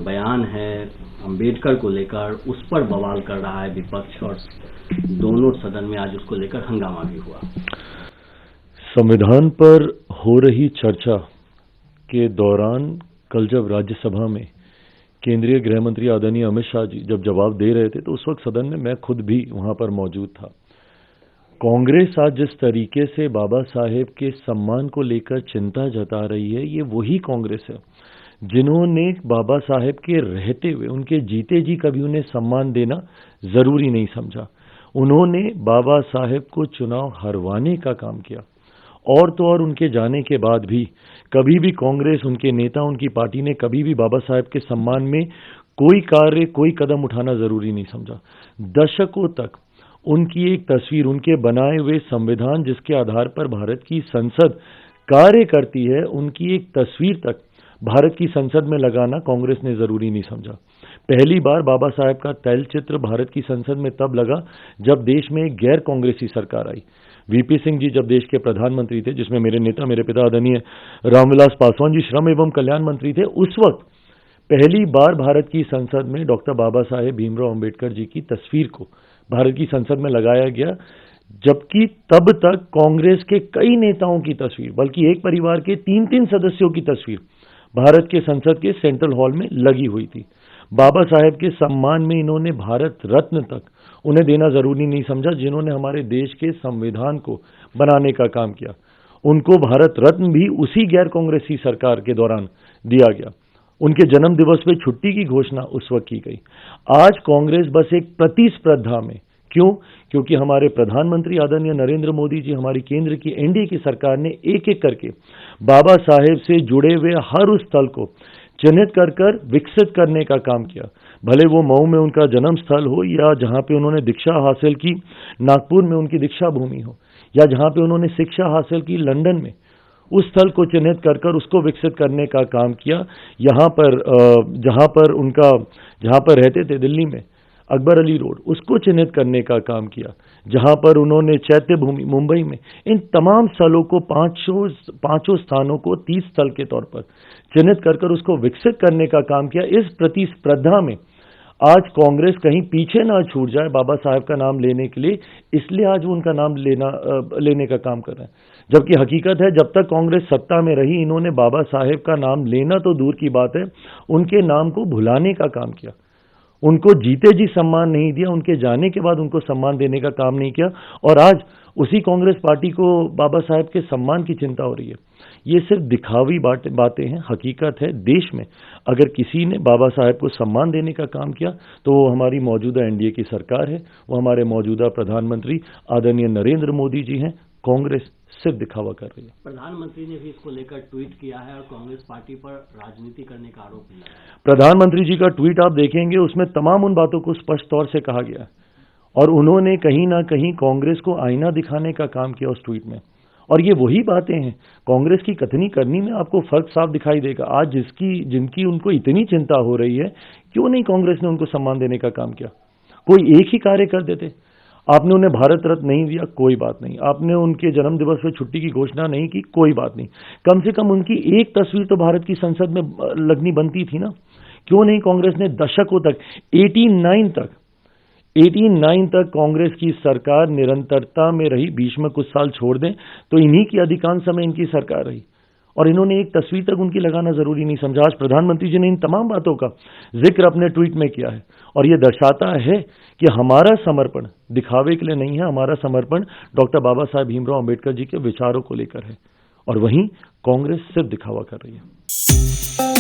बयान है अंबेडकर को लेकर, उस पर बवाल कर रहा है विपक्ष, और दोनों सदन में आज उसको लेकर हंगामा भी हुआ। संविधान पर हो रही चर्चा के दौरान कल जब राज्यसभा में केंद्रीय गृह मंत्री आदरणीय अमित शाह जी जब जवाब दे रहे थे तो उस वक्त सदन में मैं खुद भी वहां पर मौजूद था। कांग्रेस आज जिस तरीके से बाबा साहेब के सम्मान को लेकर चिंता जता रही है, ये वही कांग्रेस है जिन्होंने बाबा साहेब के रहते हुए, उनके जीते जी कभी उन्हें सम्मान देना जरूरी नहीं समझा। उन्होंने बाबा साहेब को चुनाव हरवाने का काम किया, और तो और उनके जाने के बाद भी कभी भी कांग्रेस, उनके नेता, उनकी पार्टी ने कभी भी बाबा साहेब के सम्मान में कोई कार्य, कोई कदम उठाना जरूरी नहीं समझा। दशकों तक उनकी एक तस्वीर, उनके बनाए हुए संविधान जिसके आधार पर भारत की संसद कार्य करती है, उनकी एक तस्वीर तक भारत की संसद में लगाना कांग्रेस ने जरूरी नहीं समझा। पहली बार बाबा साहेब का तैलचित्र भारत की संसद में तब लगा जब देश में एक गैर कांग्रेसी सरकार आई। वीपी सिंह जी जब देश के प्रधानमंत्री थे, जिसमें मेरे नेता, मेरे पिता आदरणीय रामविलास पासवान जी श्रम एवं कल्याण मंत्री थे, उस वक्त पहली बार भारत की संसद में डॉक्टर बाबा साहेब भीमराव अंबेडकर जी की तस्वीर को भारत की संसद में लगाया गया, जबकि तब तक कांग्रेस के कई नेताओं की तस्वीर, बल्कि एक परिवार के 3-3 सदस्यों की तस्वीर भारत के संसद के सेंट्रल हॉल में लगी हुई थी। बाबा साहेब के सम्मान में इन्होंने भारत रत्न तक उन्हें देना जरूरी नहीं समझा, जिन्होंने हमारे देश के संविधान को बनाने का काम किया। उनको भारत रत्न भी उसी गैर कांग्रेसी सरकार के दौरान दिया गया। उनके जन्म दिवस पे छुट्टी की घोषणा उस वक्त की गई। आज कांग्रेस बस एक प्रतिस्पर्धा में, क्यों? क्योंकि हमारे प्रधानमंत्री आदरणीय नरेंद्र मोदी जी, हमारी केंद्र की एनडीए की सरकार ने एक एक करके बाबा साहेब से जुड़े हुए हर उस स्थल को चिन्हित कर कर विकसित करने का काम किया। भले वो मऊ में उनका जन्म स्थल हो, या जहां पे उन्होंने दीक्षा हासिल की नागपुर में उनकी दीक्षा भूमि हो, या जहां पे उन्होंने शिक्षा हासिल की लंदन में, उस स्थल को चिन्हित कर कर उसको विकसित करने का काम किया। यहाँ पर जहां पर रहते थे दिल्ली में अकबर अली रोड, उसको चिन्हित करने का काम किया। जहां पर उन्होंने चैत्य भूमि मुंबई में, इन तमाम स्थलों को, पांचों स्थानों को 30 स्थल के तौर पर चिन्हित कर कर उसको विकसित करने का काम किया। इस प्रतिस्पर्धा में आज कांग्रेस कहीं पीछे ना छूट जाए बाबा साहेब का नाम लेने के लिए, इसलिए आज वो उनका नाम लेने का काम कर रहे हैं। जबकि हकीकत है, जब तक कांग्रेस सत्ता में रही, इन्होंने बाबा साहेब का नाम लेना तो दूर की बात है, उनके नाम को भुलाने का काम किया। उनको जीते जी सम्मान नहीं दिया, उनके जाने के बाद उनको सम्मान देने का काम नहीं किया, और आज उसी कांग्रेस पार्टी को बाबा साहेब के सम्मान की चिंता हो रही है। ये सिर्फ दिखावी बातें हैं। हकीकत है, देश में अगर किसी ने बाबा साहेब को सम्मान देने का काम किया तो वो हमारी मौजूदा एनडीए की सरकार है, वो हमारे मौजूदा प्रधानमंत्री आदरणीय नरेंद्र मोदी जी हैं। कांग्रेस सिर्फ दिखावा कर रही है। प्रधानमंत्री ने भी इसको लेकर ट्वीट किया है और कांग्रेस पार्टी पर राजनीति करने का आरोप लगाया है। प्रधानमंत्री जी का ट्वीट आप देखेंगे, उसमें तमाम उन बातों को स्पष्ट तौर से कहा गया है, और उन्होंने कहीं ना कहीं कांग्रेस को आईना दिखाने का काम किया उस ट्वीट में। और ये वही बातें हैं, कांग्रेस की कथनी करनी में आपको फर्क साफ दिखाई देगा। आज जिनकी उनको इतनी चिंता हो रही है, क्यों नहीं कांग्रेस ने उनको सम्मान देने का काम किया? कोई एक ही कार्य कर देते। आपने उन्हें भारत रत्न नहीं दिया, कोई बात नहीं। आपने उनके जन्म दिवस पर छुट्टी की घोषणा नहीं की, कोई बात नहीं। कम से कम उनकी एक तस्वीर तो भारत की संसद में लगनी बनती थी ना। क्यों नहीं कांग्रेस ने दशकों तक, 89 तक कांग्रेस की सरकार निरंतरता में रही। बीच में कुछ साल छोड़ दें तो इन्हीं की अधिकांश समय इनकी सरकार रही, और इन्होंने एक तस्वीर तक उनकी लगाना जरूरी नहीं समझा। आज प्रधानमंत्री जी ने इन तमाम बातों का जिक्र अपने ट्वीट में किया है, और यह दर्शाता है कि हमारा समर्पण दिखावे के लिए नहीं है, हमारा समर्पण डॉक्टर बाबा साहेब भीमराव अंबेडकर जी के विचारों को लेकर है, और वहीं कांग्रेस सिर्फ दिखावा कर रही है।